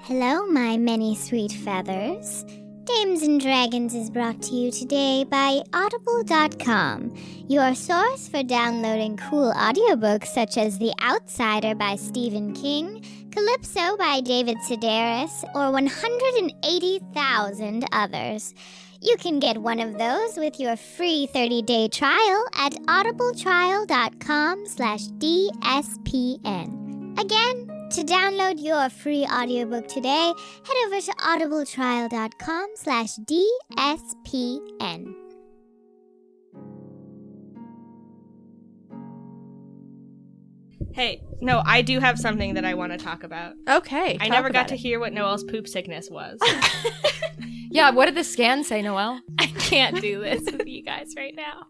Hello, my many sweet feathers. Dames and Dragons is brought to you today by Audible.com, your source for downloading cool audiobooks such as The Outsider by Stephen King, Calypso by David Sedaris, or 180,000 others. You can get one of those with your free 30-day trial at audibletrial.com/DSPN. Again, to download your free audiobook today, head over to audibletrial.com/DSPN. Hey, no, I do have something that I want to talk about. Okay. I never got to hear what Noelle's poop sickness was. Yeah, what did the scan say, Noelle? I can't do this with you guys right now.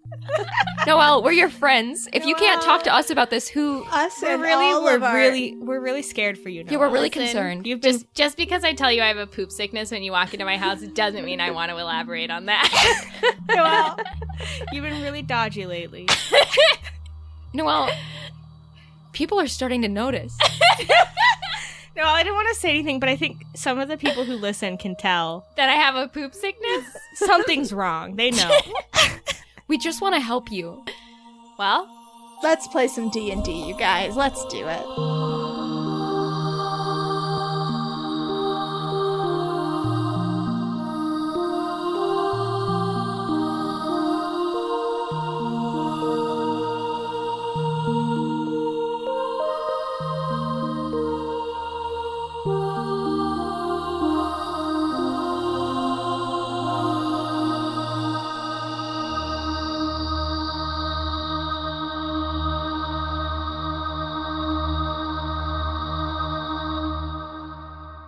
Noelle, we're your friends. If you can't talk to us about this, who? Us we're and really, all we're of our... really, we're really scared for you, Noelle. Yeah, we're really Listen, concerned. You've been Just because I tell you I have a poop sickness when you walk into my house, it doesn't mean I want to elaborate on that. Noelle, you've been really dodgy lately. Noelle, people are starting to notice. No, I didn't want to say anything, but I think some of the people who listen can tell That I have a poop sickness? something's wrong. They know. We just want to help you. Well, Let's play some D&D, you guys. Let's do it.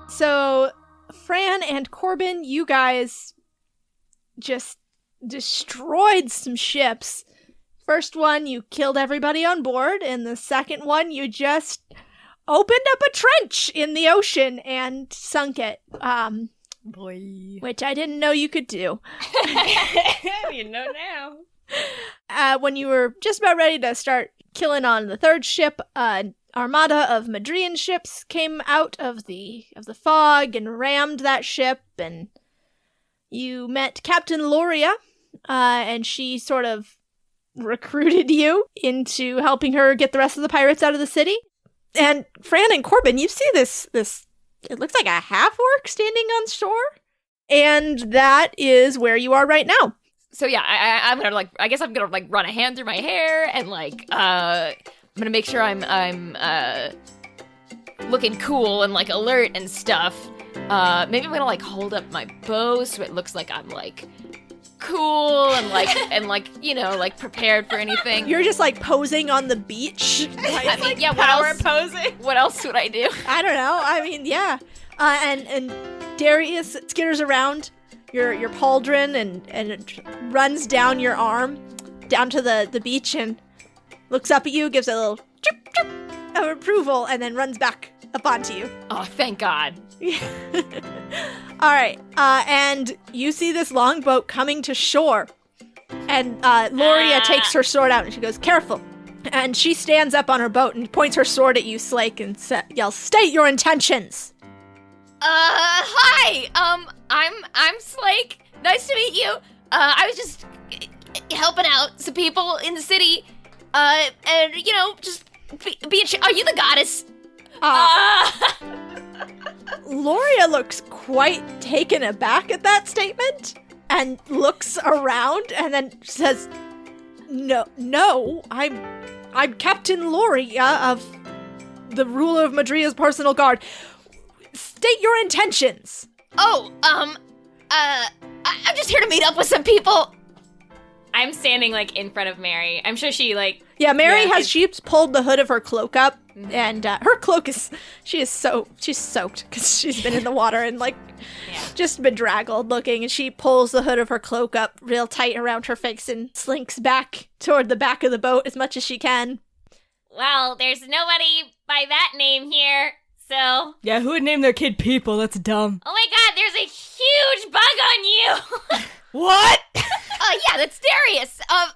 So, Fran and Corbin, you guys just destroyed some ships. First one, you killed everybody on board, and the second one, you just opened up a trench in the ocean and sunk it. Boy. Which I didn't know you could do. You know now. When you were just about ready to start killing on the third ship, armada of Madrean ships came out of the fog and rammed that ship, and you met Captain Loria, and she sort of recruited you into helping her get the rest of the pirates out of the city. And Fran and Corbin, you see this it looks like a half-orc standing on shore, and that is where you are right now. So yeah, I'm gonna I guess I'm gonna run a hand through my hair and I'm gonna make sure I'm looking cool and alert and stuff. Maybe I'm gonna hold up my bow so it looks like I'm cool and prepared for anything. You're just posing on the beach. I mean, yeah. Power posing. What else would I do? I don't know. I mean, yeah. And Darius skitters around your pauldron and it runs down your arm down to the beach and looks up at you, gives a little chirp, chirp of approval, and then runs back up onto you. Oh, thank God. All right. And you see this longboat coming to shore. And Loria takes her sword out and she goes, "Careful." And she stands up on her boat and points her sword at you, Slake, and yells, "State your intentions." Hi. I'm Slake. Nice to meet you. I was just helping out some people in the city. And just are you the goddess? Loria looks quite taken aback at that statement and looks around and then says, No, I'm Captain Loria of the ruler of Madrea's personal guard. State your intentions." Oh, I'm just here to meet up with some people. I'm standing in front of Mary. I'm sure she Yeah, Mary she's pulled the hood of her cloak up, and her cloak she's soaked because she's been in the water and just bedraggled looking, and she pulls the hood of her cloak up real tight around her face and slinks back toward the back of the boat as much as she can. Well, there's nobody by that name here, so... Yeah, who would name their kid People? That's dumb. Oh my God, there's a huge bug on you! What? Yeah, that's Darius. And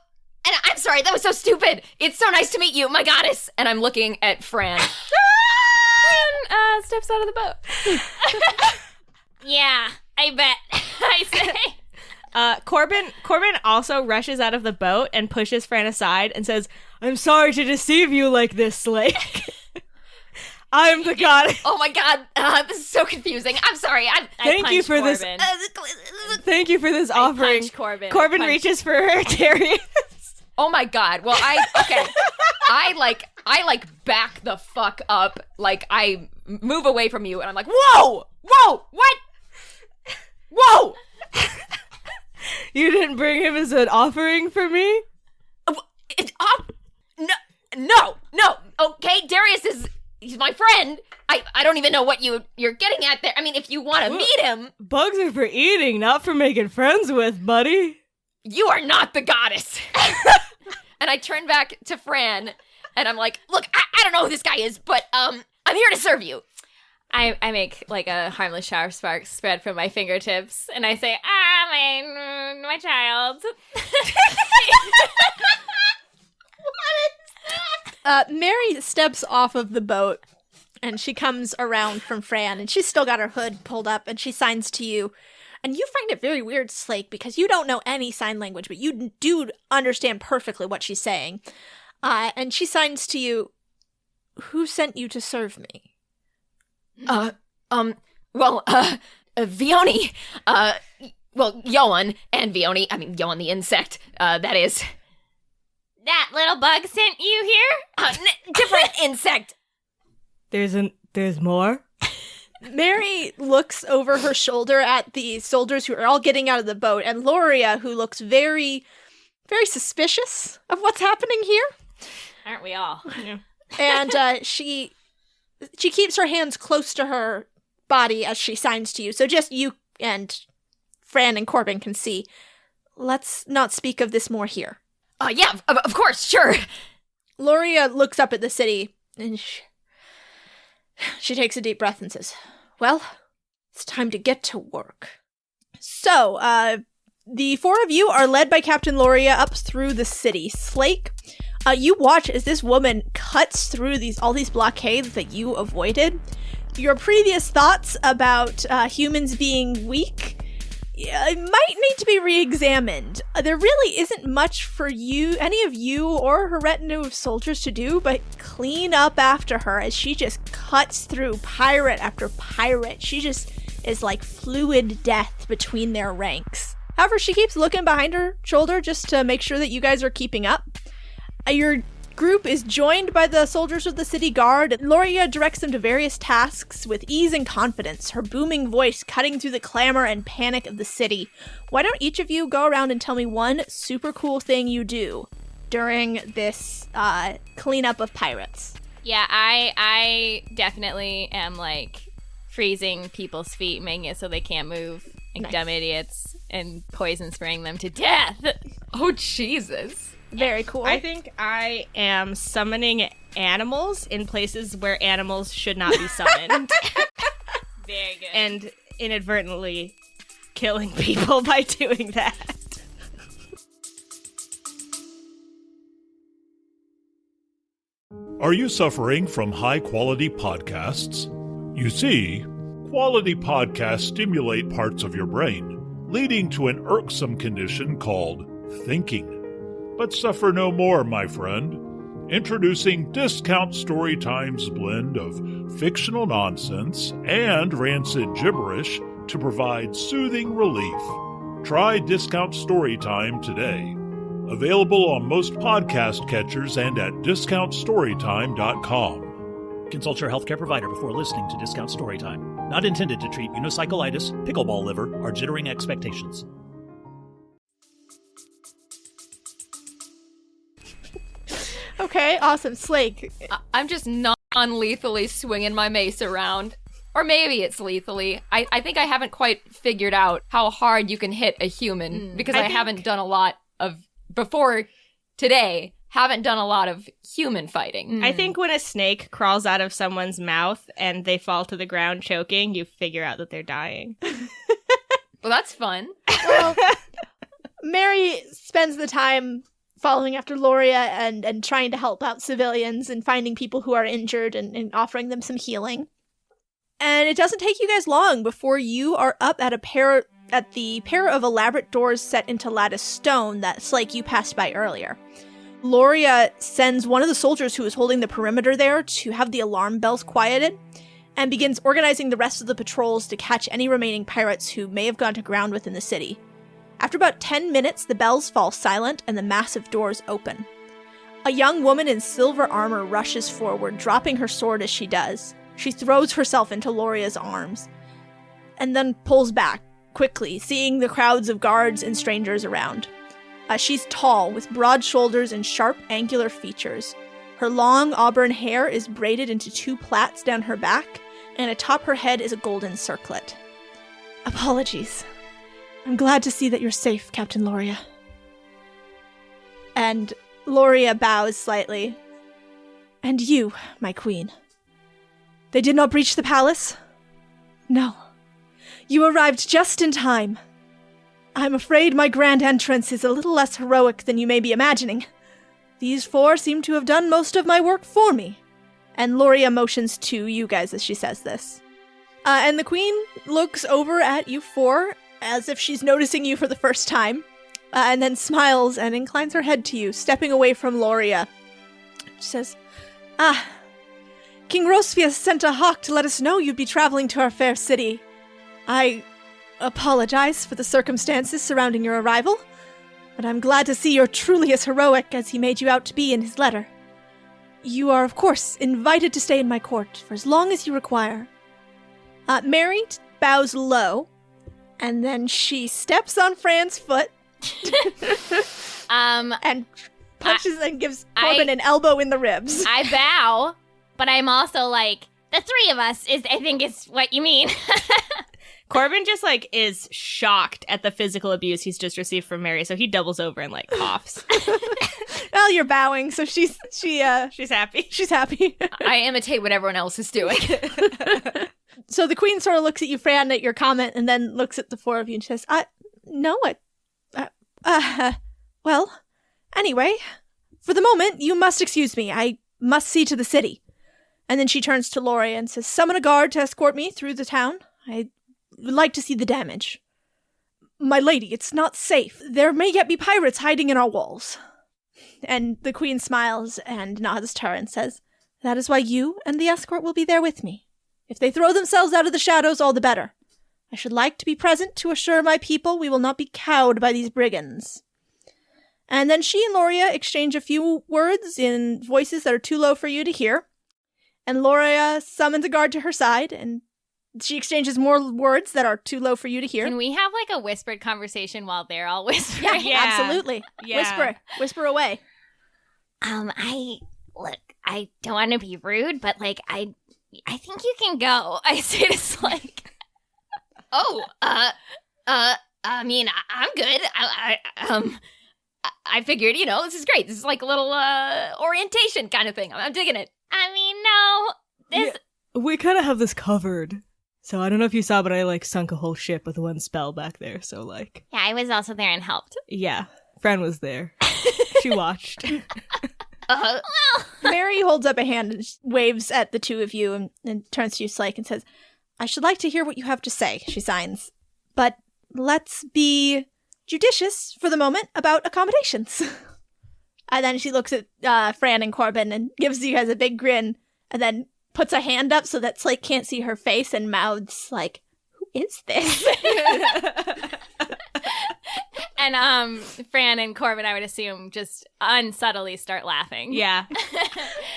I'm sorry, that was so stupid. It's so nice to meet you, my goddess. And I'm looking at Fran. Fran steps out of the boat. Yeah, I bet. I say. Corbin also rushes out of the boat and pushes Fran aside and says, "I'm sorry to deceive you like this, Slake. I'm the goddess." Oh my god, this is so confusing. I'm sorry. Thank you for this. Thank you for this offering. Corbin reaches for her, Darius. Oh my god. Well, I back the fuck up. Like, I move away from you and I'm like, whoa, what? Whoa. You didn't bring him as an offering for me? No. Okay, Darius he's my friend. I don't even know what you're getting at there. I mean, if you want to meet him. Bugs are for eating, not for making friends with, buddy. You are not the goddess. And I turn back to Fran and I'm like, look, I don't know who this guy is, but I'm here to serve you. I make like a harmless shower spark spread from my fingertips, and I say, my child. Mary steps off of the boat, and she comes around from Fran, and she's still got her hood pulled up, and she signs to you. And you find it very weird, Slake, because you don't know any sign language, but you do understand perfectly what she's saying. And she signs to you, "Who sent you to serve me?" Vioni, Yoan and Vioni, I mean, Yoan the insect, that is. That little bug sent you here? Different insect. There's more? Mary looks over her shoulder at the soldiers who are all getting out of the boat, and Loria, who looks very, very suspicious of what's happening here. Aren't we all? Yeah. And she keeps her hands close to her body as she signs to you. So just you and Fran and Corbin can see. Let's not speak of this more here. Yeah, of course, sure. Loria looks up at the city, and she takes a deep breath and says, "Well, it's time to get to work." So, the four of you are led by Captain Loria up through the city. Slake, you watch as this woman cuts through all these blockades that you avoided. Your previous thoughts about humans being weak might need to be re-examined. There really isn't much for any of you or her retinue of soldiers to do but clean up after her as she just cuts through pirate after pirate. She just is like fluid death between their ranks. However, she keeps looking behind her shoulder just to make sure that you guys are keeping up. Your group is joined by the soldiers of the city guard. Loria directs them to various tasks with ease and confidence, her booming voice cutting through the clamor and panic of the city. Why don't each of you go around and tell me one super cool thing you do during this cleanup of pirates? Yeah, I definitely am like freezing people's feet, making it so they can't move, like Nice. Dumb idiots, and poison spraying them to death. Oh, Jesus. Very cool. I think I am summoning animals in places where animals should not be summoned. Very good. And inadvertently killing people by doing that. Are you suffering from high-quality podcasts? You see, quality podcasts stimulate parts of your brain, leading to an irksome condition called thinking. But suffer no more, my friend. Introducing Discount Storytime's blend of fictional nonsense and rancid gibberish to provide soothing relief. Try Discount Storytime today. Available on most podcast catchers and at discountstorytime.com. Consult your healthcare provider before listening to Discount Storytime. Not intended to treat unicyclitis, pickleball liver, or jittering expectations. Okay, awesome. Slake. I'm just non-lethally swinging my mace around. Or maybe it's lethally. I think I haven't quite figured out how hard you can hit a human because I haven't done a lot of, before today, haven't done a lot of human fighting. I think when a snake crawls out of someone's mouth and they fall to the ground choking, you figure out that they're dying. Well, that's fun. Well, Mary spends the time following after Loria and trying to help out civilians and finding people who are injured and offering them some healing. And it doesn't take you guys long before you are up at the pair of elaborate doors set into lattice stone that Slake you passed by earlier. Loria sends one of the soldiers who is holding the perimeter there to have the alarm bells quieted, and begins organizing the rest of the patrols to catch any remaining pirates who may have gone to ground within the city. After about 10 minutes, the bells fall silent and the massive doors open. A young woman in silver armor rushes forward, dropping her sword as she does. She throws herself into Loria's arms, and then pulls back, quickly, seeing the crowds of guards and strangers around. She's tall, with broad shoulders and sharp, angular features. Her long auburn hair is braided into 2 plaits down her back, and atop her head is a golden circlet. Apologies. I'm glad to see that you're safe, Captain Loria. And Loria bows slightly. And you, my queen. They did not breach the palace? No. You arrived just in time. I'm afraid my grand entrance is a little less heroic than you may be imagining. These 4 seem to have done most of my work for me. And Loria motions to you guys as she says this. And the queen looks over at you 4 as if she's noticing you for the first time, and then smiles and inclines her head to you, stepping away from Loria. She says, King Rospius sent a hawk to let us know you'd be traveling to our fair city. I apologize for the circumstances surrounding your arrival, but I'm glad to see you're truly as heroic as he made you out to be in his letter. You are, of course, invited to stay in my court for as long as you require. Mary bows low, and then she steps on Fran's foot, and punches and gives Corbin an elbow in the ribs. I bow, but I'm also like, the 3 of us I think is what you mean. Corbin just, is shocked at the physical abuse he's just received from Mary, so he doubles over and, coughs. Well, you're bowing, so she's happy. She's happy. I imitate what everyone else is doing. So the queen sort of looks at you, Fran, at your comment, and then looks at the 4 of you and says, well, anyway, for the moment, you must excuse me. I must see to the city. And then she turns to Loria and says, summon a guard to escort me through the town. I would like to see the damage. My lady, it's not safe. There may yet be pirates hiding in our walls. And the queen smiles and nods to her and says, that is why you and the escort will be there with me. If they throw themselves out of the shadows, all the better. I should like to be present to assure my people we will not be cowed by these brigands. And then she and Loria exchange a few words in voices that are too low for you to hear. And Loria summons a guard to her side, and she exchanges more words that are too low for you to hear. Can we have a whispered conversation while they're all whispering? Yeah, absolutely. Yeah. Whisper away. I don't want to be rude, but I think you can go. I say to Slake. I mean, I'm good. I figured, this is great. This is like a little orientation kind of thing. I'm digging it. I mean, no, this. Yeah, we kind of have this covered. So I don't know if you saw, but I sunk a whole ship with 1 spell back there. So Yeah, I was also there and helped. Yeah, Fran was there. She watched. Mary holds up a hand and waves at the 2 of you and turns to you, Slake, and says, I should like to hear what you have to say, she signs. But let's be judicious for the moment about accommodations. And then she looks at Fran and Corbin and gives you guys a big grin, and then puts a hand up so that Slake can't see her face and mouths who is this? And Fran and Corbin, I would assume, just unsubtly start laughing. Yeah.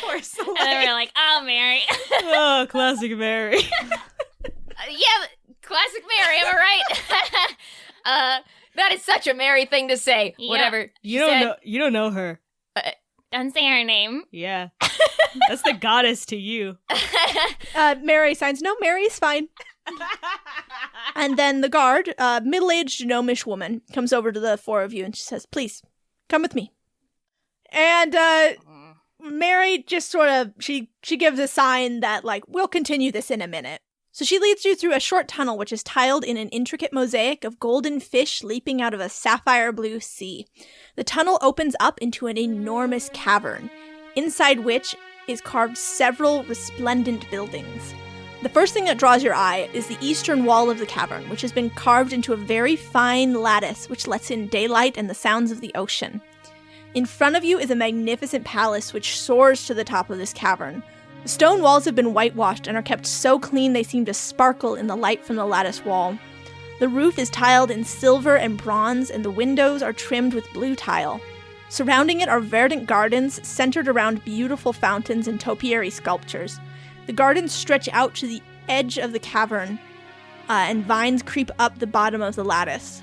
Poor Slake. And then we're like, oh, Mary. Oh, classic Mary. Yeah, classic Mary, am I right? That is such a Mary thing to say. Yeah. Whatever. You don't know her. Don't say her name. Yeah. That's the goddess to you. Mary signs, no, Mary's fine. And then the guard, middle-aged gnomish woman, comes over to the 4 of you and she says, please, come with me. And Mary just sort of, she gives a sign that, we'll continue this in a minute. So she leads you through a short tunnel which is tiled in an intricate mosaic of golden fish leaping out of a sapphire blue sea. The tunnel opens up into an enormous cavern, inside which is carved several resplendent buildings. The first thing that draws your eye is the eastern wall of the cavern, which has been carved into a very fine lattice which lets in daylight and the sounds of the ocean. In front of you is a magnificent palace which soars to the top of this cavern. The stone walls have been whitewashed and are kept so clean they seem to sparkle in the light from the lattice wall. The roof is tiled in silver and bronze, and the windows are trimmed with blue tile. Surrounding it are verdant gardens centered around beautiful fountains and topiary sculptures. The gardens stretch out to the edge of the cavern, and vines creep up the bottom of the lattice.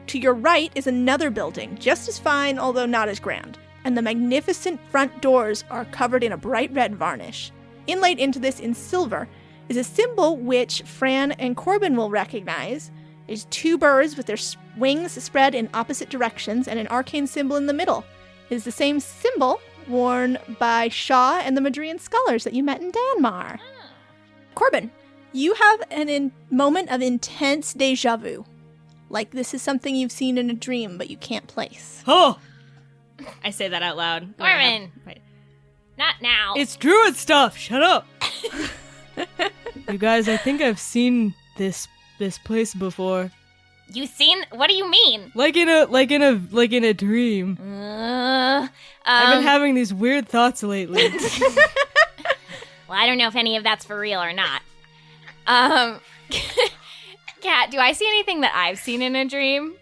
To your right is another building, just as fine, although not as grand, and the magnificent front doors are covered in a bright red varnish. Inlaid into this in silver is a symbol which Fran and Corbin will recognize. There's two birds with their wings spread in opposite directions and an arcane symbol in the middle. It is the same symbol worn by Shaw and the Madrean scholars that you met in Danmar. Corbin, you have a moment of intense deja vu. Like this is something you've seen in a dream, but you can't place. Oh! I say that out loud. Corbin! Wait. Not now. It's druid stuff! Shut up! You guys, I think I've seen this place before. You seen? What do you mean? Like in a dream. I've been having these weird thoughts lately. Well, I don't know if any of that's for real or not. Kat, do I see anything that I've seen in a dream?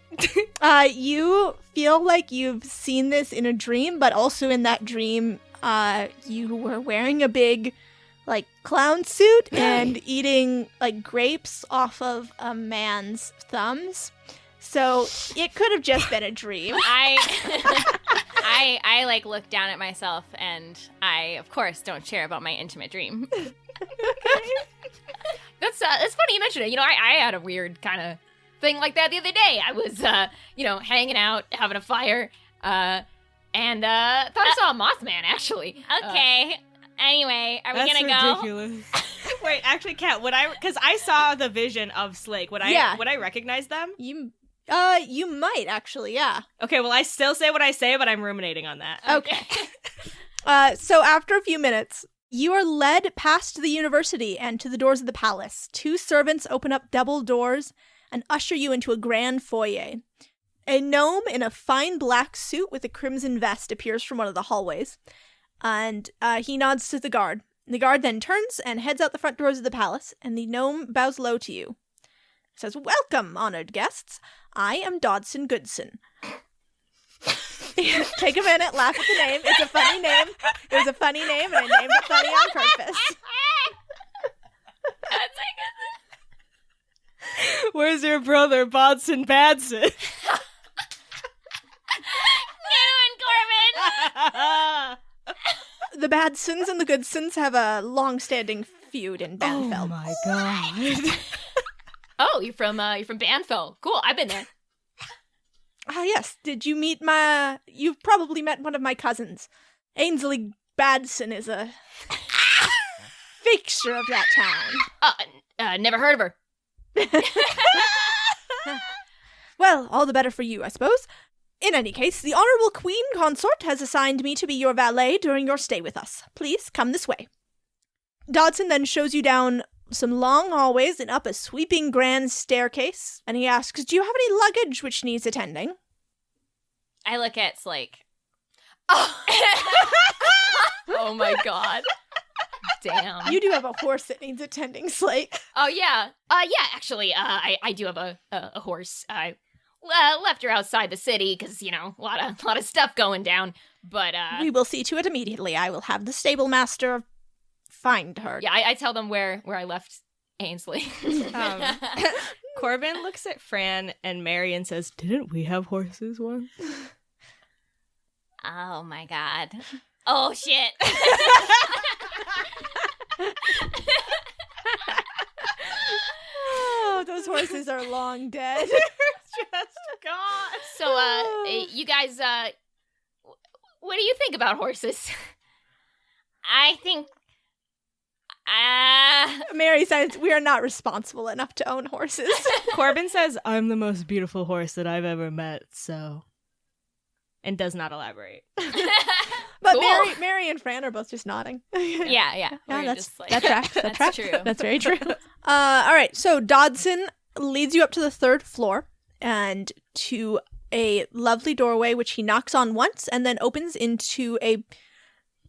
You feel like you've seen this in a dream, but also in that dream, you were wearing a big, clown suit and eating, grapes off of a man's thumbs. So it could have just been a dream. I look down at myself, and I, of course, don't share about my intimate dream. That's funny you mention it. You know, I had a weird kind of thing like that the other day. I was, hanging out, having a fire, and thought I saw a Mothman, actually. Okay. Anyway, are we gonna go? That's ridiculous. Wait, actually, Kat, because I saw the vision of Slake. Would I recognize them? You might actually, yeah. Okay, well, I still say what I say, but I'm ruminating on that. Okay. So after a few minutes, you are led past the university and to the doors of the palace. Two servants open up double doors and usher you into a grand foyer. A gnome in a fine black suit with a crimson vest appears from one of the hallways, and he nods to the guard. The guard then turns and heads out the front doors of the palace, and the gnome bows low to you. He says, "Welcome, honored guests. I am Dodson Goodson." Take a minute, laugh at the name. It's a funny name. It was a funny name, and I named it funny on purpose. Where's your brother, Bodson Badson? Corbin! The Badsons and the Goodsons have a long-standing feud in Banfell. Oh my god. Oh, you're from Banfell. Cool, I've been there. Ah, yes. Did you meet You've probably met one of my cousins. Ainsley Badson is a fixture of that town. Never heard of her. Well, all the better for you, I suppose. In any case, the Honorable Queen Consort has assigned me to be your valet during your stay with us. Please, come this way. Dodson then shows you down some long hallways and up a sweeping grand staircase, and he asks, "Do you have any luggage which needs attending?" I look at Slake. Oh my god. Damn. You do have a horse that needs attending, Slake. Oh, yeah. Actually, I do have a horse. I left her outside the city because, a lot of stuff going down. But, We will see to it immediately. I will have the stable master find her. Yeah, I tell them where I left Ainsley. Corbin looks at Fran and Mary and says, "Didn't we have horses once?" Oh my god. Oh shit. Oh, those horses are long dead. Just gone. So, you guys, what do you think about horses? I think Mary says, "We are not responsible enough to own horses." Corbin says, "I'm the most beautiful horse that I've ever met, so..." And does not elaborate. But Cool. Mary and Fran are both just nodding. Yeah. Yeah, We're that's just like, that tracks. That that's tracks. true. That's very true. All right. So Dodson leads you up to the 3rd floor and to a lovely doorway, which he knocks on once and then opens into a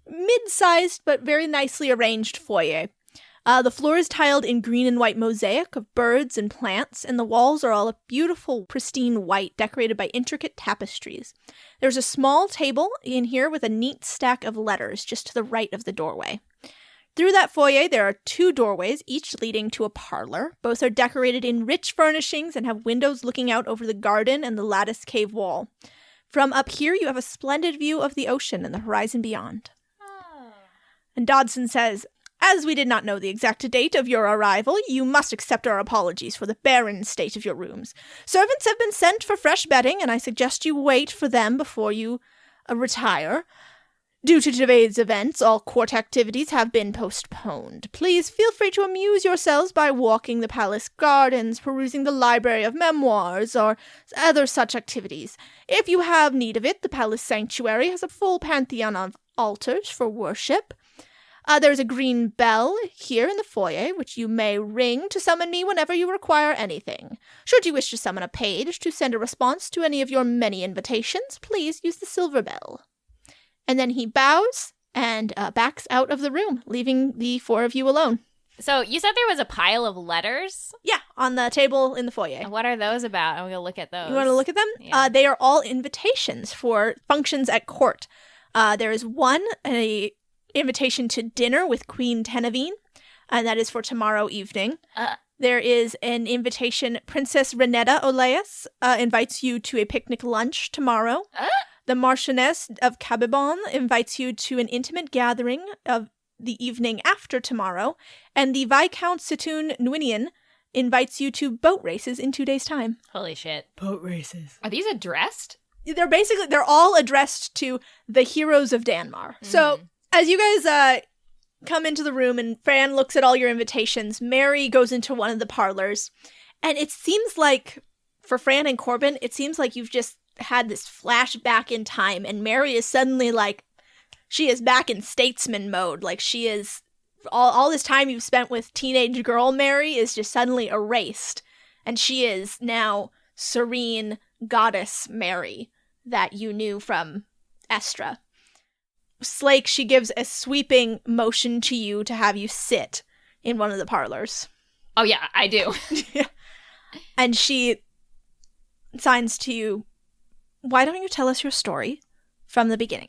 mid-sized but very nicely arranged foyer. The floor is tiled in green and white mosaic of birds and plants, and the walls are all a beautiful, pristine white, decorated by intricate tapestries. There's a small table in here with a neat stack of letters just to the right of the doorway. Through that foyer, there are 2 doorways, each leading to a parlor. Both are decorated in rich furnishings and have windows looking out over the garden and the lattice cave wall. From up here, you have a splendid view of the ocean and the horizon beyond. And Dodson says, "As we did not know the exact date of your arrival, you must accept our apologies for the barren state of your rooms. Servants have been sent for fresh bedding, and I suggest you wait for them before you retire. Due to today's events, all court activities have been postponed. Please feel free to amuse yourselves by walking the palace gardens, perusing the library of memoirs, or other such activities. If you have need of it, the palace sanctuary has a full pantheon of altars for worship. There's a green bell here in the foyer, which you may ring to summon me whenever you require anything. Should you wish to summon a page to send a response to any of your many invitations, please use the silver bell." And then he bows and backs out of the room, leaving the 4 of you alone. So you said there was a pile of letters? Yeah, on the table in the foyer. And what are those about? I'm going to look at those. You want to look at them? Yeah. They are all invitations for functions at court. There is one, an invitation to dinner with Queen Tenevine, and that is for tomorrow evening. There is an invitation. Princess Renetta Oleas invites you to a picnic lunch tomorrow. The Marchioness of Cabibon invites you to an intimate gathering of the evening after tomorrow. And the Viscount Sitoun Nwinian invites you to boat races in 2 days' time. Holy shit. Boat races. Are these addressed? They're all addressed to the heroes of Danmar. So as you guys come into the room and Fran looks at all your invitations, Mary goes into one of the parlors. And it seems like, for Fran and Corbin, it seems like you've just had this flashback in time. And Mary is suddenly like, she is back in statesman mode. Like she is, all this time you've spent with teenage girl Mary is just suddenly erased. And she is now serene goddess Mary that you knew from Estra. Slake, she gives a sweeping motion to you to have you sit in one of the parlors. Oh, yeah, I do. And she signs to you, "Why don't you tell us your story from the beginning?"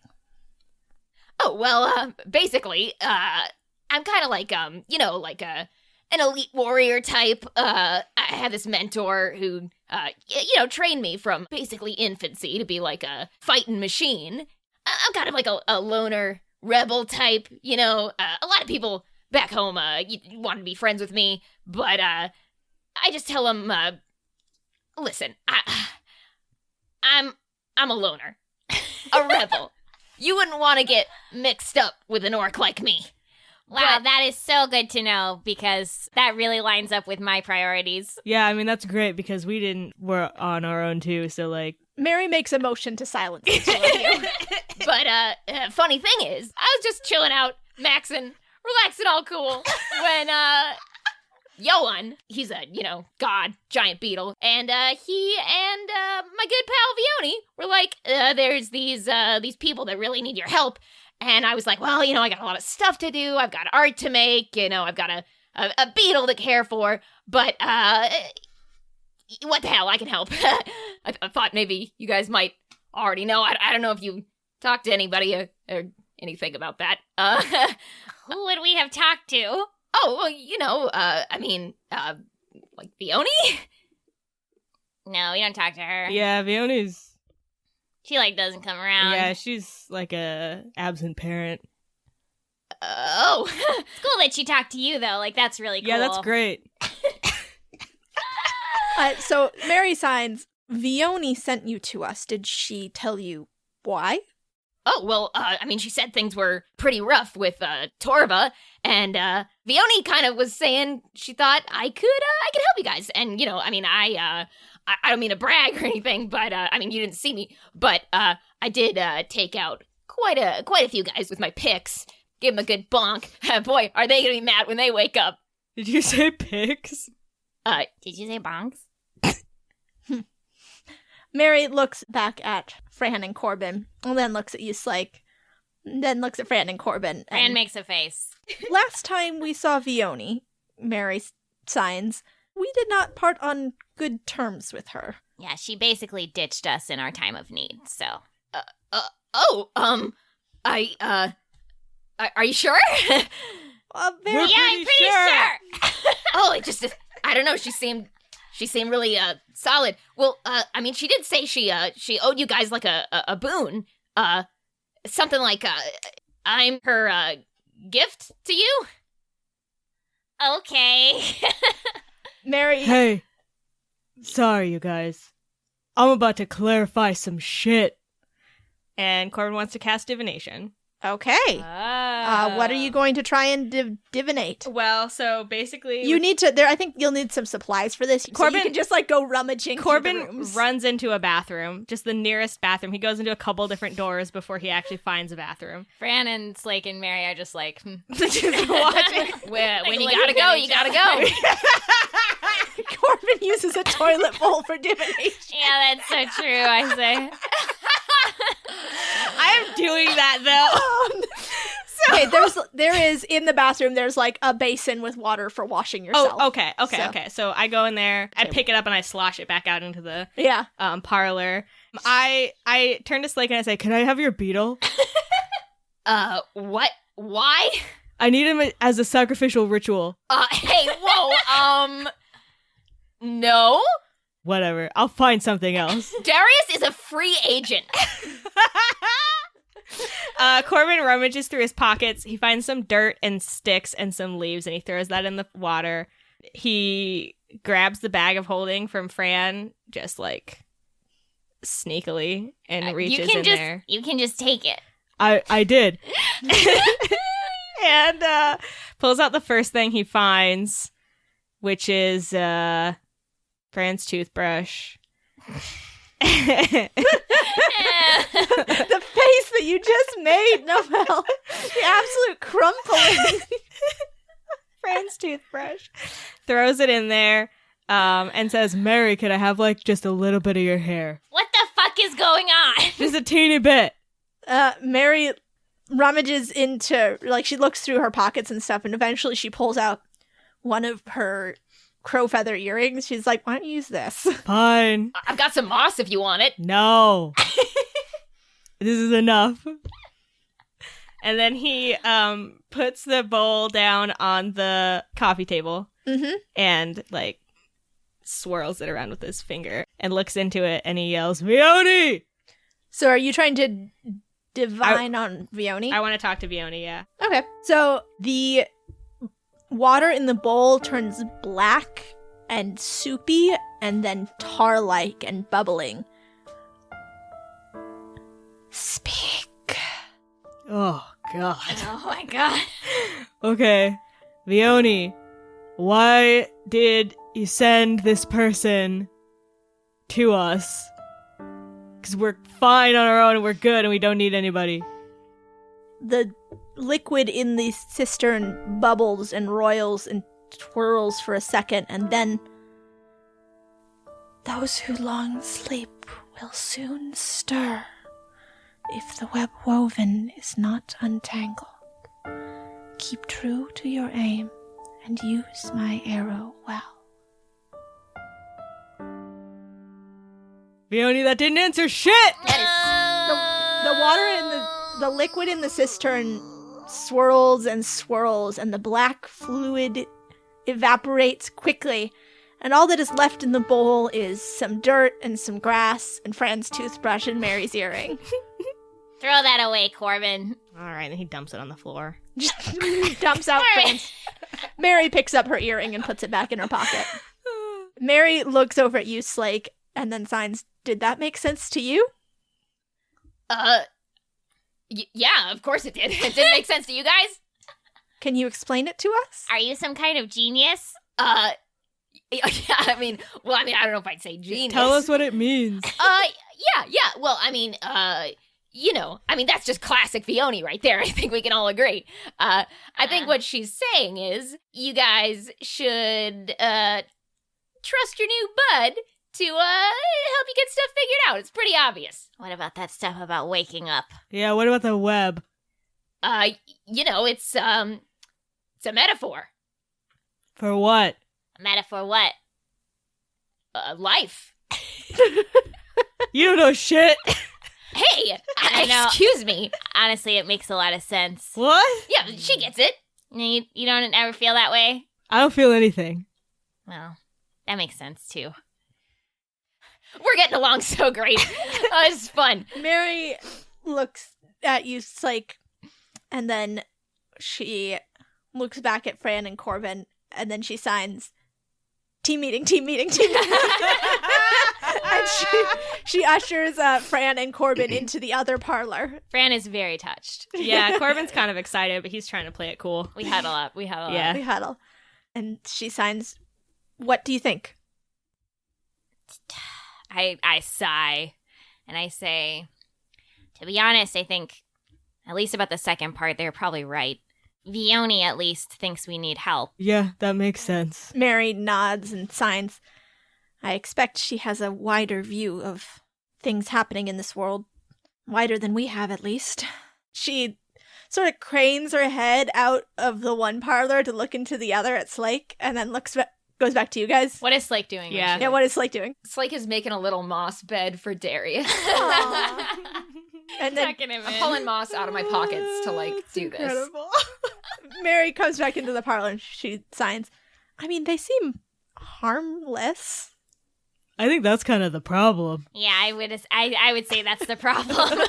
Oh, well, basically, I'm kind of like, like an elite warrior type. I had this mentor who, trained me from basically infancy to be like a fighting machine. I'm kind of like a loner rebel type, a lot of people back home want to be friends with me, but I just tell them, listen, I'm a loner, a rebel. You wouldn't want to get mixed up with an orc like me. Wow, that is so good to know because that really lines up with my priorities. Yeah, I mean, that's great because we're on our own too, so like. Mary makes a motion to silence the two of you. But funny thing is, I was just chilling out, maxing, relaxing all cool, when Johan, he's a, god, giant beetle, and he and my good pal Vioni were like, there's these people that really need your help. And I was like, well, I got a lot of stuff to do. I've got art to make. I've got a beetle to care for. But what the hell? I can help. I thought maybe you guys might already know. I don't know if you talked to anybody or anything about that. Who would we have talked to? Oh, well, like Vioni? No, we don't talk to her. Yeah, Vioni's. She, doesn't come around. Yeah, she's like a absent parent. Oh. It's cool that she talked to you, though. That's really cool. Yeah, that's great. So Mary signs, "Vioni sent you to us. Did she tell you why?" Oh, well, she said things were pretty rough with Torva, and Vioni kind of was saying she thought I could help you guys. And, I don't mean to brag or anything, but, you didn't see me, but I did take out quite a few guys with my picks. Give them a good bonk. Boy, are they gonna be mad when they wake up. Did you say pigs? Did you say bonks? Mary looks back at Fran and Corbin, and then looks at you, Slake, then looks at Fran and Corbin. Fran makes a face. Last time we saw Vioni, Mary signs, we did not part on good terms with her. Yeah, she basically ditched us in our time of need, so. Are you sure? I'm pretty sure. Oh, it just, I don't know, she seemed really, solid. Well, I mean, she did say she owed you guys, like, a boon. Something like, I'm her, gift to you? Okay. Mary. Hey. Sorry, you guys. I'm about to clarify some shit. And Corbin wants to cast divination. Okay. What are you going to try and divinate? Well, so basically... You need to... I think you'll need some supplies for this. Corbin, so you can just, like, go rummaging through the rooms. Runs into a bathroom, just the nearest bathroom. He goes into a couple different doors before he actually finds a bathroom. Fran and Slake and Mary are just like, Just watching. When you gotta go, you gotta go. Corbin uses a toilet bowl for divination. Yeah, that's so true, I say. I am doing that, though. Okay, there is, in the bathroom, there's, like, a basin with water for washing yourself. Oh, okay. So I go in there, I pick it up, and I slosh it back out into the parlor. I turn to Slake and I say, "Can I have your beetle?" What? Why? I need him as a sacrificial ritual. Hey, whoa, no? Whatever. I'll find something else. Darius is a free agent. Corbin rummages through his pockets. He finds some dirt and sticks and some leaves, and he throws that in the water. He grabs the bag of holding from Fran, just like sneakily, and reaches in there. You can just take it. I did. And pulls out the first thing he finds, which is Fran's toothbrush. The face that you just made, Noelle. The absolute crumpling. Fran's toothbrush. Throws it in there and says, "Mary, could I have, like, just a little bit of your hair?" What the fuck is going on? Just a teeny bit. Mary rummages into, like, she looks through her pockets and stuff, and eventually she pulls out one of her crow feather earrings. She's like, "Why don't you use this?" Fine. I've got some moss if you want it. No. This is enough. And then he puts the bowl down on the coffee table and, like, swirls it around with his finger and looks into it, and he yells, "Vioni!" So are you trying to divine on Vioni? I want to talk to Vioni, yeah. Okay. So the water in the bowl turns black and soupy and then tar-like and bubbling. Speak. Oh, God. Oh my god. Okay. Vioni, why did you send this person to us? Because we're fine on our own and we're good and we don't need anybody. The liquid in the cistern bubbles and roils and twirls for a second, and then those who long sleep will soon stir if the web woven is not untangled. Keep true to your aim and use my arrow well. Vioni, that didn't answer shit! The water in the liquid in the cistern swirls and swirls, and the black fluid evaporates quickly, and all that is left in the bowl is some dirt and some grass and Fran's toothbrush and Mary's earring. Throw that away, Corbin. Alright, and he dumps it on the floor. Dumps out Fran's. Mary picks up her earring and puts it back in her pocket. Mary looks over at you, Slake, and then signs, "Did that make sense to you?" Yeah, of course it did. It didn't make sense to you guys? Can you explain it to us? Are you some kind of genius? Yeah, I mean, I don't know if I'd say genius. Tell us what it means. Yeah. Well, I mean, that's just classic Vioni right there. I think we can all agree. I think what she's saying is you guys should trust your new bud to help you get stuff figured out. It's pretty obvious. What about that stuff about waking up? Yeah, what about the web? It's a metaphor. For what? A metaphor what? Life. You don't know shit. Hey, I know. Excuse me. Honestly, it makes a lot of sense. What? Yeah, she gets it. You don't ever feel that way? I don't feel anything. Well, that makes sense, too. We're getting along so great. It's fun. Mary looks at you, Slake, and then she looks back at Fran and Corbin, and then she signs, team meeting, team meeting, team meeting. And she ushers Fran and Corbin into the other parlor. Fran is very touched. Yeah, Corbin's kind of excited, but he's trying to play it cool. We huddle up. Yeah. We huddle. And she signs, what do you think? I sigh, and I say, to be honest, I think, at least about the second part, they're probably right. Vioni, at least, thinks we need help. Yeah, that makes sense. Mary nods and signs. I expect she has a wider view of things happening in this world. Wider than we have, at least. She sort of cranes her head out of the one parlor to look into the other at Slake, and then goes back to you guys. What is Slake doing? Yeah. Yeah, what is Slake doing? Slake is making a little moss bed for Darius. And then I'm pulling moss out of my pockets to, do this. Incredible. Mary comes back into the parlor and she signs. I mean, they seem harmless. I think that's kind of the problem. Yeah, I would say that's the problem.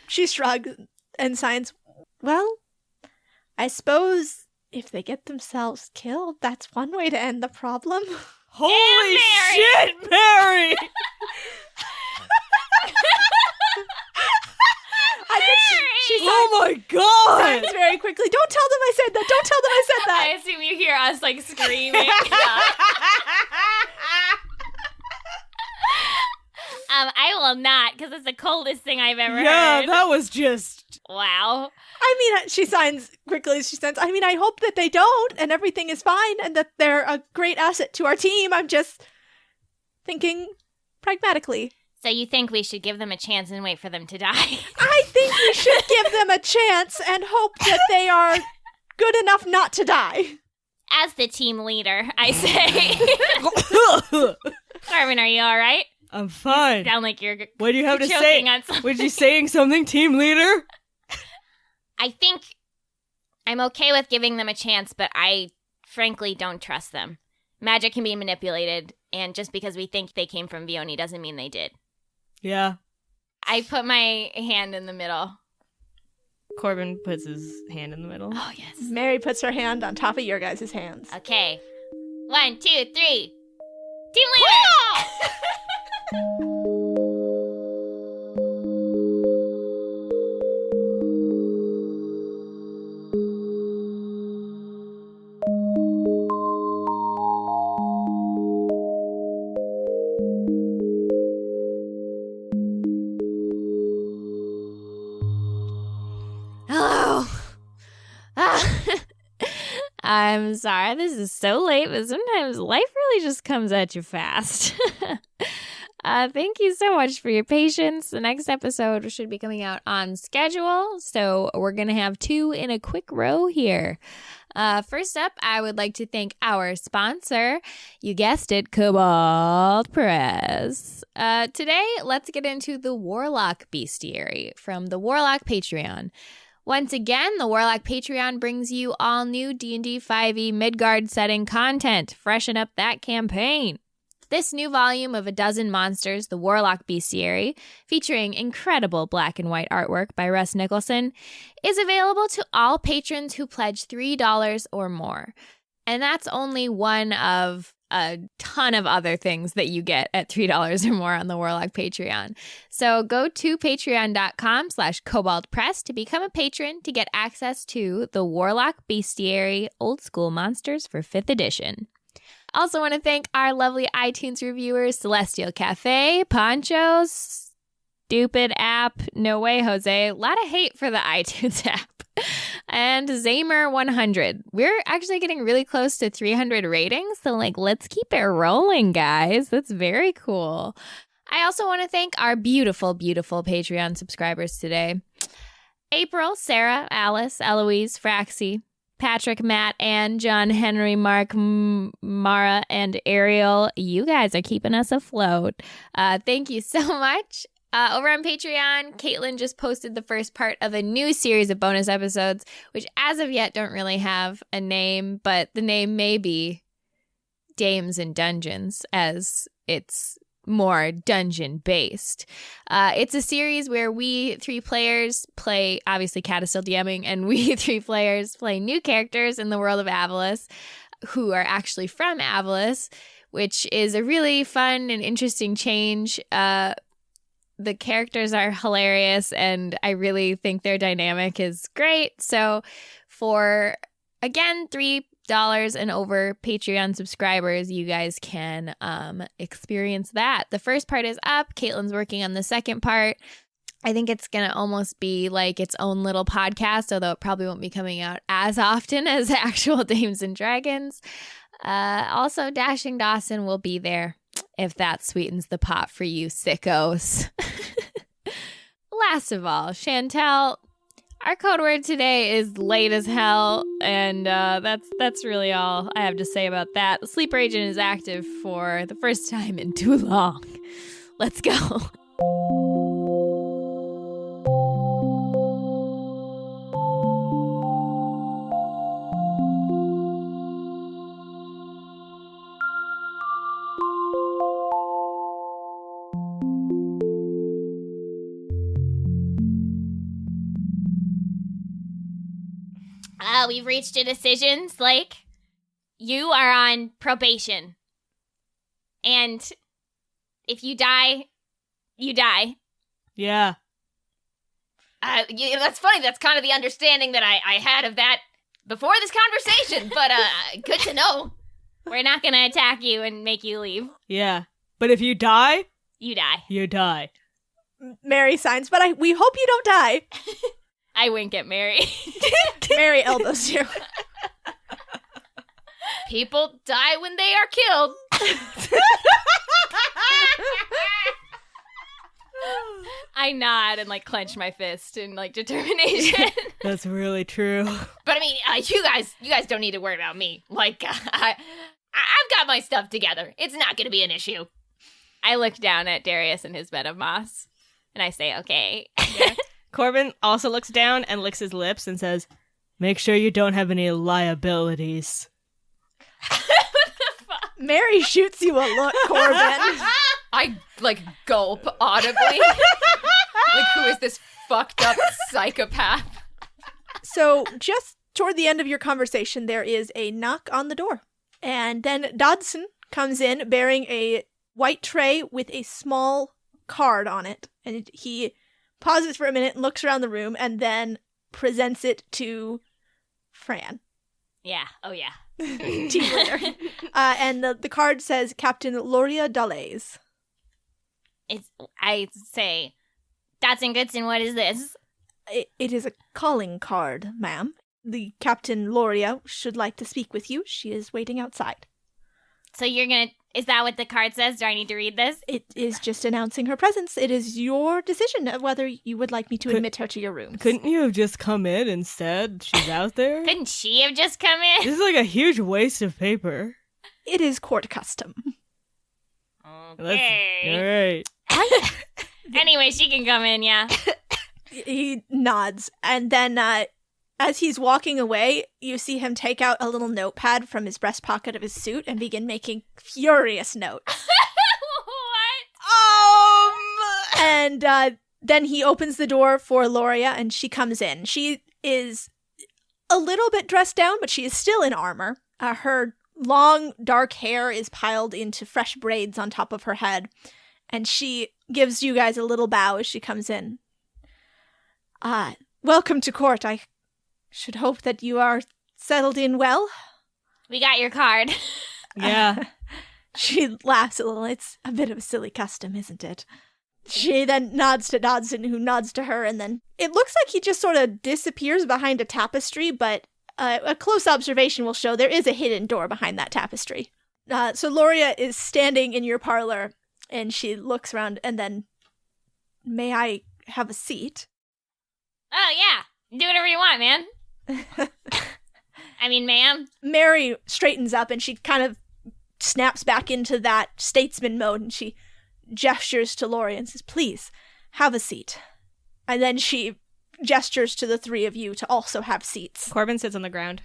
She shrugs and signs, well, I suppose if they get themselves killed, that's one way to end the problem. Holy shit, Mary! She Oh my god! signs very quickly. Don't tell them I said that. Don't tell them I said that. I assume you hear us screaming. I will not, because it's the coldest thing I've ever Yeah, heard. that was just... Wow. I mean, she signs quickly. She says, I mean, I hope that they don't and everything is fine and that they're a great asset to our team. I'm just thinking pragmatically. So you think we should give them a chance and wait for them to die? I think we should give them a chance and hope that they are good enough not to die. As the team leader, I say. Carmen, are you all right? I'm fine. Sound like you're What do you have to choking say? on something. Was you saying something, team leader? I think I'm okay with giving them a chance, but I frankly don't trust them. Magic can be manipulated, and just because we think they came from Vioni doesn't mean they did. Yeah. I put my hand in the middle. Corbin puts his hand in the middle. Oh, yes. Mary puts her hand on top of your guys' hands. Okay. 1, 2, 3. Team leader! Hello. I'm sorry this is so late, but sometimes life really just comes at you fast. Thank you so much for your patience. The next episode should be coming out on schedule, so we're going to have 2 in a quick row here. First up, I would like to thank our sponsor. You guessed it, Cobalt Press. Today, let's get into the Warlock Bestiary from the Warlock Patreon. Once again, the Warlock Patreon brings you all new D&D 5e Midgard setting content. Freshen up that campaign. This new volume of 12 monsters, the Warlock Bestiary, featuring incredible black and white artwork by Russ Nicholson, is available to all patrons who pledge $3 or more. And that's only one of a ton of other things that you get at $3 or more on the Warlock Patreon. So go to patreon.com/cobaltpress to become a patron to get access to the Warlock Bestiary Old School Monsters for 5th edition. Also want to thank our lovely iTunes reviewers, Celestial Cafe, Ponchos, stupid app. No way, Jose. A lot of hate for the iTunes app. And Zamer100. We're actually getting really close to 300 ratings. So, let's keep it rolling, guys. That's very cool. I also want to thank our beautiful, beautiful Patreon subscribers today. April, Sarah, Alice, Eloise, Fraxie, Patrick, Matt, Ann, John, Henry, Mark, Mara, and Ariel. You guys are keeping us afloat. Thank you so much. Over on Patreon, Caitlin just posted the first part of a new series of bonus episodes, which as of yet don't really have a name, but the name may be Dames and Dungeons, as it's more dungeon-based. It's a series where we 3 players play, obviously Kat is still DMing, and we 3 players play new characters in the world of Avalis who are actually from Avalis, which is a really fun and interesting change. The characters are hilarious, and I really think their dynamic is great. So for, again, $3 and over Patreon subscribers, you guys can experience that. The first part is up. Caitlin's working on the second part. I think it's going to almost be like its own little podcast, although it probably won't be coming out as often as actual Dames and Dragons. Also, Dashing Dawson will be there, if that sweetens the pot for you sickos. Last of all, Chantel, our code word today is late as hell, and that's really all I have to say about that. The sleeper agent is active for the first time in too long. Let's go. We've reached a decision, Slake. You are on probation. And if you die, you die. Yeah. That's funny. That's kind of the understanding that I had of that before this conversation. But good to know. We're not going to attack you and make you leave. Yeah. But if you die, you die. You die. Mary signs, but we hope you don't die. I wink at Mary. Mary elbows you. People die when they are killed. I nod and clench my fist in determination. That's really true. But I mean, you guys don't need to worry about me. I've got my stuff together. It's not going to be an issue. I look down at Darius and his bed of moss, and I say, "Okay." Yeah. Corbin also looks down and licks his lips and says, "Make sure you don't have any liabilities." Mary shoots you a look, Corbin. I gulp audibly. Who is this fucked up psychopath? So just toward the end of your conversation, there is a knock on the door. And then Dodson comes in bearing a white tray with a small card on it. And he pauses for a minute and looks around the room and then presents it to Fran. Yeah. Oh, yeah. Team leader. And the card says Captain Loria Dalays. I say, Dodson Goodson, what is this? It is a calling card, ma'am. The Captain Loria should like to speak with you. She is waiting outside. So is that what the card says? Do I need to read this? It is just announcing her presence. It is your decision of whether you would like me to admit her to your rooms. Couldn't you have just come in instead? She's out there? Couldn't she have just come in? This is a huge waste of paper. It is court custom. Okay. All right. Anyway, she can come in, yeah. He nods, and then as he's walking away, you see him take out a little notepad from his breast pocket of his suit and begin making furious notes. What? And then he opens the door for Loria, and she comes in. She is a little bit dressed down, but she is still in armor. Her long, dark hair is piled into fresh braids on top of her head, and she gives you guys a little bow as she comes in. Welcome to court. I should hope that you are settled in well. We got your card. Yeah. She laughs a little. It's a bit of a silly custom, isn't it? She then nods to Dodson, who nods to her, and then it looks like he just sort of disappears behind a tapestry, but a close observation will show there is a hidden door behind that tapestry. So Loria is standing in your parlor, and she looks around, and then, may I have a seat? Oh, yeah. Do whatever you want, man. I mean, ma'am. Mary straightens up, and she kind of snaps back into that statesman mode, and she gestures to Loria and says, please, have a seat. And then she gestures to the three of you to also have seats. Corbin sits on the ground.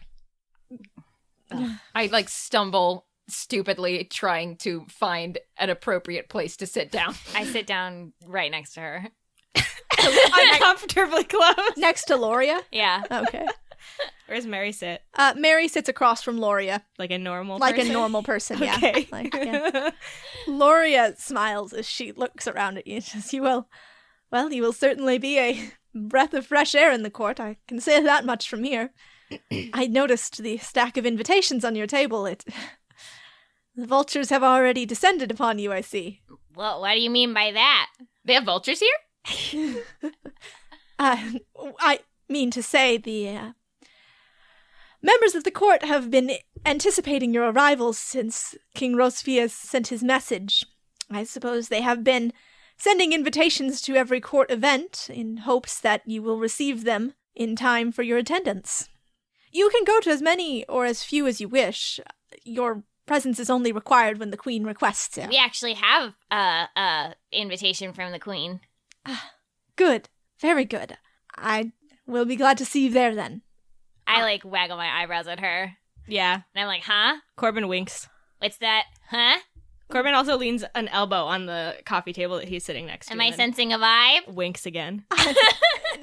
I, stumble stupidly trying to find an appropriate place to sit down. I sit down right next to her. Uncomfortably close. Next to Loria? Yeah. Okay. Where's Mary sit? Mary sits across from Loria. Like a normal Like person? a normal person, yeah. Okay. Yeah. Loria smiles as she looks around at you and says, you will certainly be a breath of fresh air in the court. I can say that much from here. I noticed the stack of invitations on your table. The vultures have already descended upon you, I see. Well, what do you mean by that? They have vultures here? I mean to say the members of the court have been anticipating your arrival since King Rosfius sent his message. I suppose they have been sending invitations to every court event in hopes that you will receive them in time for your attendance. You can go to as many or as few as you wish. Your presence is only required when the queen requests it. We actually have a invitation from the queen. Good. Very good. I will be glad to see you there then. I, waggle my eyebrows at her. Yeah. And I'm like, huh? Corbin winks. What's that? Huh? Corbin also leans an elbow on the coffee table that he's sitting next to. Am I sensing a vibe? Winks again.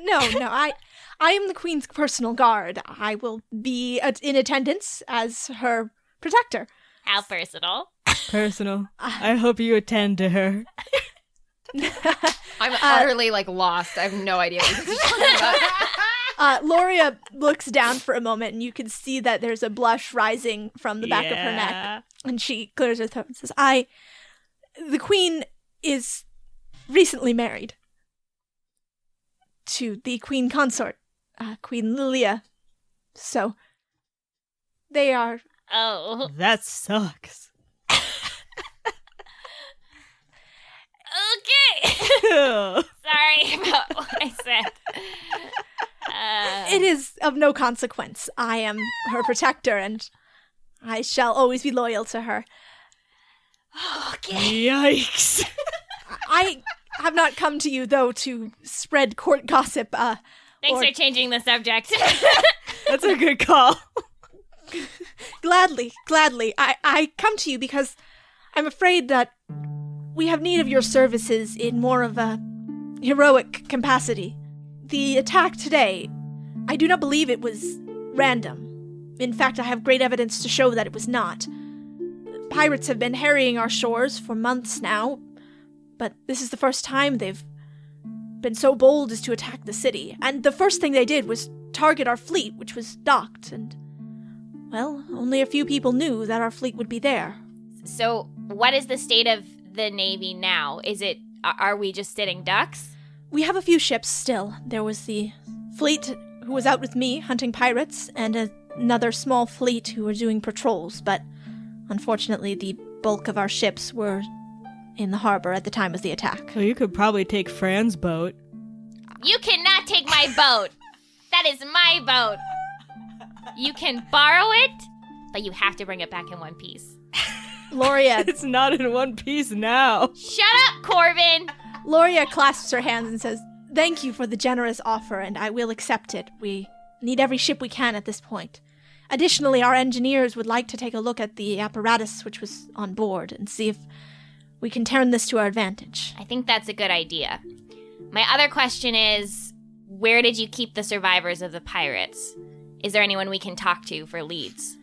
No, I am the queen's personal guard. I will be in attendance as her protector. How personal? Personal. I hope you attend to her. I'm utterly, lost. I have no idea what this is talking about. Loria looks down for a moment, and you can see that there's a blush rising from the back of her neck. And she clears her throat and says, the queen is recently married to the queen consort, Queen Lilia. So, they are... Oh. That sucks. Okay. Sorry about what I said. It is of no consequence. I am her protector, and I shall always be loyal to her. Okay. Yikes. I have not come to you, though, to spread court gossip. Thanks for changing the subject. That's a good call. Gladly. I come to you because I'm afraid that we have need of your services in more of a heroic capacity. The attack today, I do not believe it was random. In fact, I have great evidence to show that it was not. Pirates have been harrying our shores for months now, but this is the first time they've been so bold as to attack the city. And the first thing they did was target our fleet, which was docked, and, well, only a few people knew that our fleet would be there. So, what is the state of the Navy now? Are we just sitting ducks? We have a few ships still. There was the fleet who was out with me hunting pirates, and another small fleet who were doing patrols, but unfortunately the bulk of our ships were in the harbor at the time of the attack. Well, you could probably take Fran's boat. You cannot take my boat. That is my boat. You can borrow it, but you have to bring it back in one piece. Loria... It's not in one piece now. Shut up, Corbin! Loria clasps her hands and says, "Thank you for the generous offer, and I will accept it. We need every ship we can at this point. Additionally, our engineers would like to take a look at the apparatus which was on board and see if we can turn this to our advantage." I think that's a good idea. My other question is, where did you keep the survivors of the pirates? Is there anyone we can talk to for leads?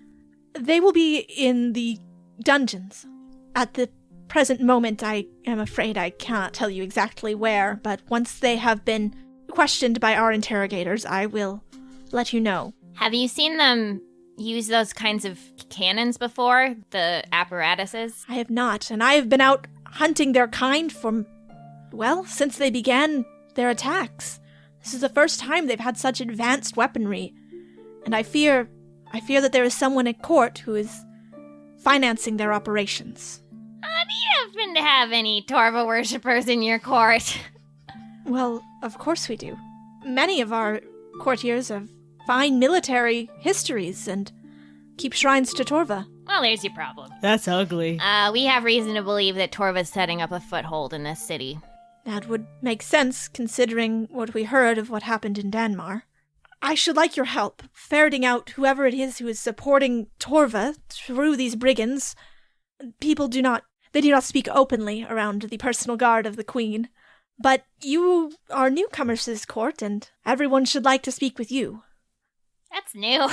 They will be in the dungeons. At the present moment, I am afraid I cannot tell you exactly where, but once they have been questioned by our interrogators, I will let you know. Have you seen them use those kinds of cannons before? The apparatuses? I have not, and I have been out hunting their kind for well, since they began their attacks. This is the first time they've had such advanced weaponry. And I fear that there is someone at court who is financing their operations. Do you happen to have any Torva worshippers in your court? Well, of course we do. Many of our courtiers have fine military histories and keep shrines to Torva. Well, there's your problem. That's ugly. We have reason to believe that Torva's setting up a foothold in this city. That would make sense, considering what we heard of what happened in Danmar. I should like your help ferreting out whoever it is who is supporting Torva through these brigands. People do not speak openly around the personal guard of the Queen. But you are newcomers to this court, and everyone should like to speak with you. That's new.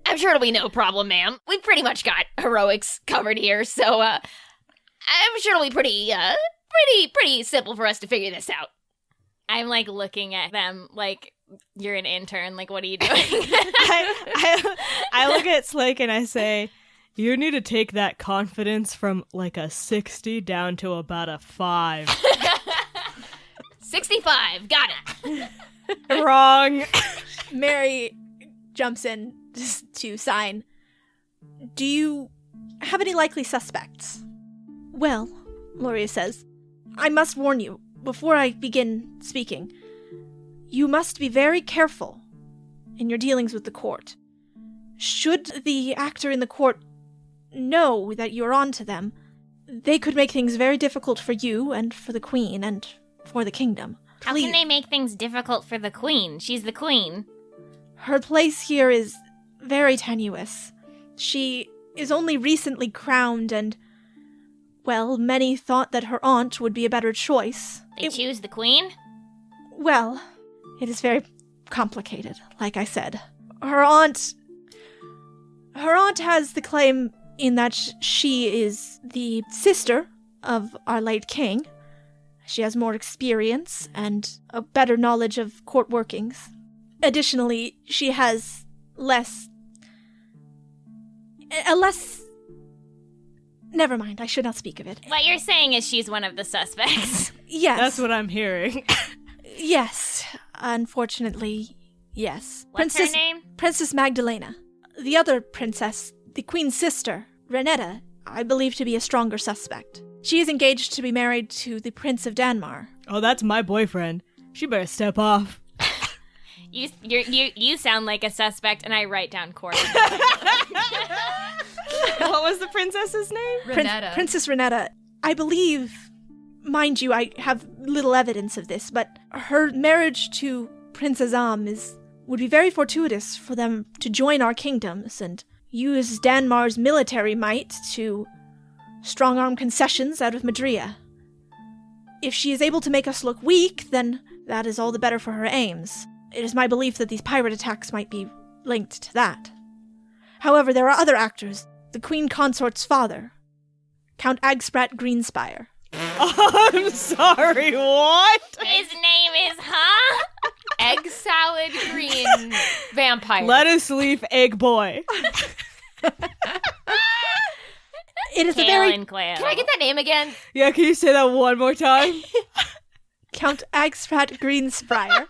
I'm sure it'll be no problem, ma'am. We've pretty much got heroics covered here, so I'm sure it'll be pretty simple for us to figure this out. I'm like looking at them like you're an intern. Like, what are you doing? I look at Slake and I say, you need to take that confidence from like a 60 down to about a 5. 65, got it. Wrong. Mary jumps in to sign. Do you have any likely suspects? Well, Loria says, I must warn you, before I begin speaking, you must be very careful in your dealings with the court. Should the actor in the court know that you're on to them, they could make things very difficult for you and for the Queen and for the kingdom. How can they make things difficult for the Queen? She's the Queen. Her place here is very tenuous. She is only recently crowned and, well, many thought that her aunt would be a better choice. They choose the Queen? Well, it is very complicated, like I said. Her aunt has the claim in that she is the sister of our late king. She has more experience and a better knowledge of court workings. Additionally, she has Never mind, I should not speak of it. What you're saying is she's one of the suspects. Yes. That's what I'm hearing. Yes. Unfortunately, yes. What's her name? Princess Magdalena. The other princess, the Queen's sister, Renetta, I believe to be a stronger suspect. She is engaged to be married to the Prince of Danmar. Oh, that's my boyfriend. She better step off. You sound like a suspect, and I write down Corbin. What was the princess's name? Renetta. Princess Renetta. I believe, mind you, I have little evidence of this, but her marriage to Prince Azam would be very fortuitous for them to join our kingdoms and use Danmar's military might to strong-arm concessions out of Madrea. If she is able to make us look weak, then that is all the better for her aims. It is my belief that these pirate attacks might be linked to that. However, there are other actors. The Queen Consort's father, Count Agsprat Greenspire. Oh, I'm sorry, what? His name is, Egg salad green vampire. Lettuce leaf egg boy. It is Kale a very... and Quail. Can I get that name again? Yeah, can you say that one more time? Count Agsprat Greenspire.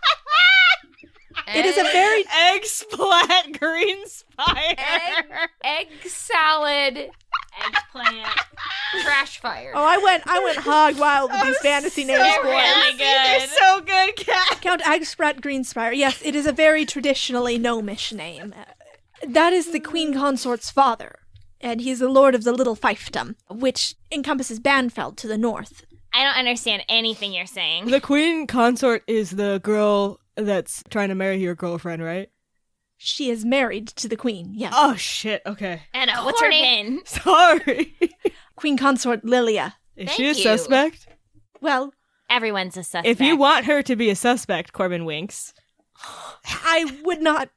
It is a very... Egg splat green spire. Egg salad Eggplant. trash fire. Oh, I went hog wild with these fantasy names. So boy. really You're good. so good, Cat. Count Agsprat Greenspire. Yes, it is a very traditionally gnomish name. That is the Queen Consort's father, and he is the Lord of the Little Fiefdom, which encompasses Banfeld to the north. I don't understand anything you're saying. The queen consort is the girl that's trying to marry your girlfriend, right? She is married to the Queen, yes. Oh, shit. Okay. And what's her name? Sorry. Queen Consort Lilia. Is Thank she a you. suspect? Well, Everyone's a suspect. If you want her to be a suspect, Corbin winks. I would not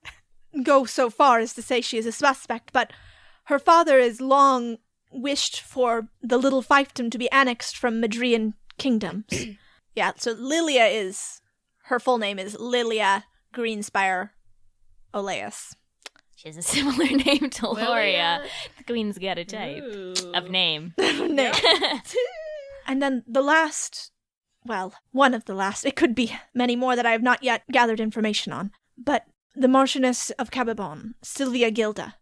go so far as to say she is a suspect, but her father has long wished for the Little Fiefdom to be annexed from Madrean kingdoms. Yeah, so Lilia is... Her full name is Lilia Greenspire Oleus. She has a similar name to Loria. The Queen's got a type of name. Name. And then the last well, one of the last. It could be many more that I have not yet gathered information on. But the Marchioness of Cababon, Sylvia Gilda.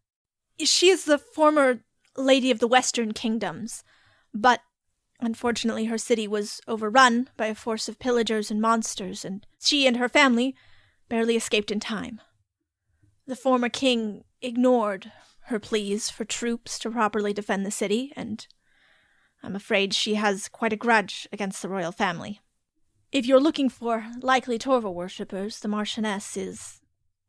She is the former Lady of the Western Kingdoms, but unfortunately her city was overrun by a force of pillagers and monsters, and she and her family barely escaped in time. The former king ignored her pleas for troops to properly defend the city, and I'm afraid she has quite a grudge against the royal family. If you're looking for likely Torval worshippers, the Marchioness is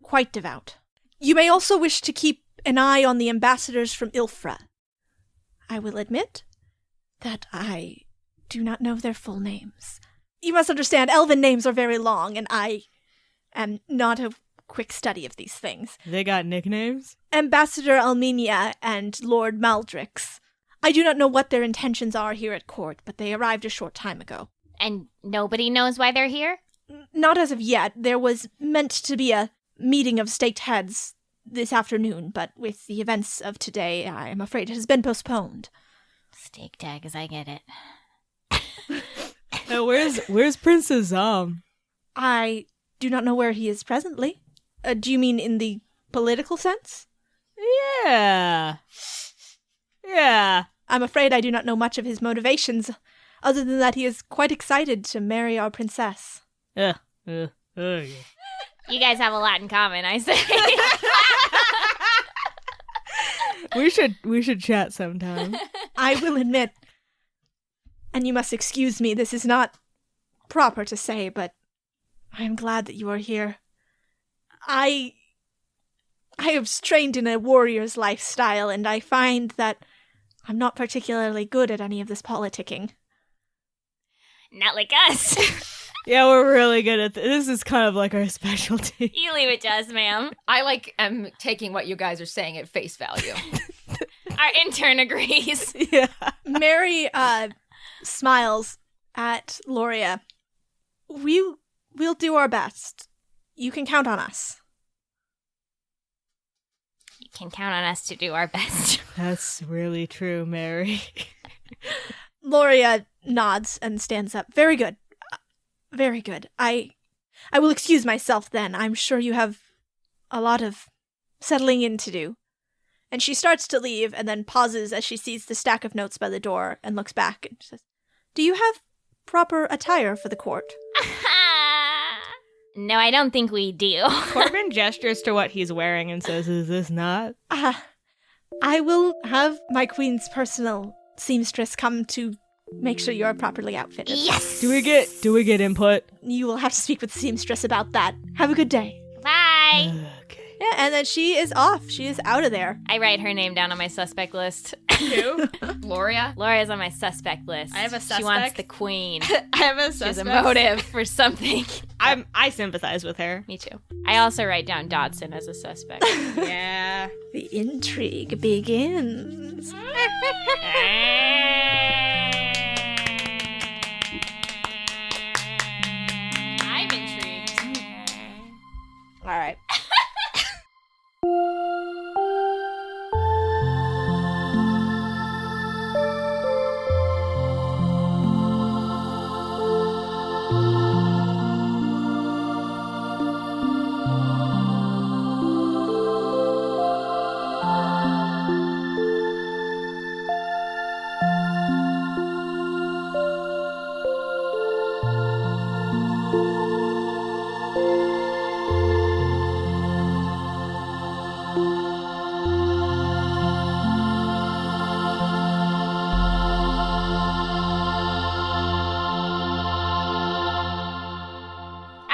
quite devout. You may also wish to keep an eye on the ambassadors from Ilfra. I will admit that I do not know their full names. You must understand, elven names are very long, and I am not a quick study of these things. They got nicknames? Ambassador Alminia and Lord Maldrix. I do not know what their intentions are here at court, but they arrived a short time ago. And nobody knows why they're here? Not as of yet. There was meant to be a meeting of staked heads this afternoon, but with the events of today, I am afraid it has been postponed. Steak tag, as I get it. Where's Princess Zom? I do not know where he is presently. Do you mean in the political sense? Yeah. I'm afraid I do not know much of his motivations, other than that he is quite excited to marry our princess. You guys have a lot in common, I say. We should chat sometime. I will admit, and you must excuse me, this is not proper to say, but I am glad that you are here. I have trained in a warrior's lifestyle, and I find that I'm not particularly good at any of this politicking. Not like us. Yeah, we're really good at this. This is kind of like our specialty. You leave it to us, ma'am. I am taking what you guys are saying at face value. Our intern agrees. Yeah. Mary smiles at Loria. We'll do our best. You can count on us. You can count on us to do our best. That's really true, Mary. Loria nods and stands up. Very good. Very good. I will excuse myself then. I'm sure you have a lot of settling in to do. And she starts to leave and then pauses as she sees the stack of notes by the door and looks back and says, "Do you have proper attire for the court?" No, I don't think we do. Corbin gestures to what he's wearing and says, "Is this not?" I will have my queen's personal seamstress come to make sure you're properly outfitted. Yes! Do we get input? You will have to speak with the seamstress about that. Have a good day. Bye! Okay. Yeah, and then she is off. She is out of there. I write her name down on my suspect list. Who? Gloria? Laura's on my suspect list. I have a She suspect? wants the queen. I have a She has a motive for something. I sympathize with her. Me too. I also write down Dodson as a suspect. Yeah. The intrigue begins. I'm intrigued. All right.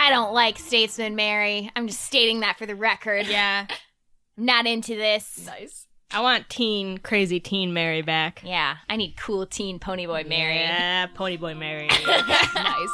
I don't like Statesman Mary. I'm just stating that for the record. Yeah. Not into this. Nice. I want crazy teen Mary back. Yeah, I need cool teen ponyboy Mary. Yeah, Ponyboy Mary. Nice.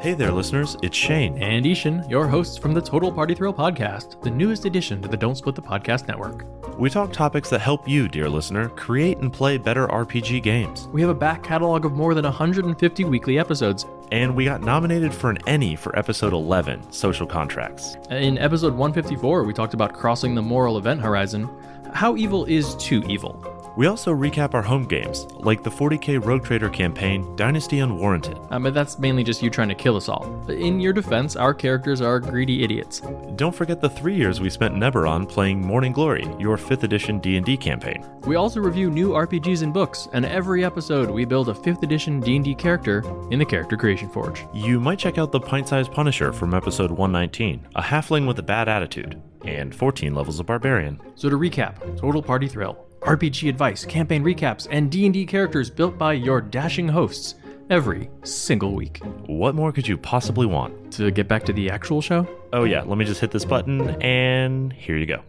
Hey there, listeners. It's Shane. And Ishan, your hosts from the Total Party Thrill podcast, the newest addition to the Don't Split the Podcast network. We talk topics that help you, dear listener, create and play better RPG games. We have a back catalog of more than 150 weekly episodes, And we got nominated for an Emmy for episode 11, Social Contracts. In episode 154, we talked about crossing the moral event horizon. How evil is too evil? We also recap our home games, like the 40k Rogue Trader campaign, Dynasty Unwarranted. But that's mainly just you trying to kill us all. In your defense, our characters are greedy idiots. Don't forget the 3 years we spent in Eberron playing Morning Glory, your 5th edition D&D campaign. We also review new RPGs and books, and every episode we build a 5th edition D&D character in the Character Creation Forge. You might check out the Pint-Sized Punisher from episode 119, a halfling with a bad attitude, and 14 levels of Barbarian. So to recap, total party thrill, RPG advice, campaign recaps, and D&D characters built by your dashing hosts every single week. What more could you possibly want? To get back to the actual show? Oh yeah, let me just hit this button, and here you go.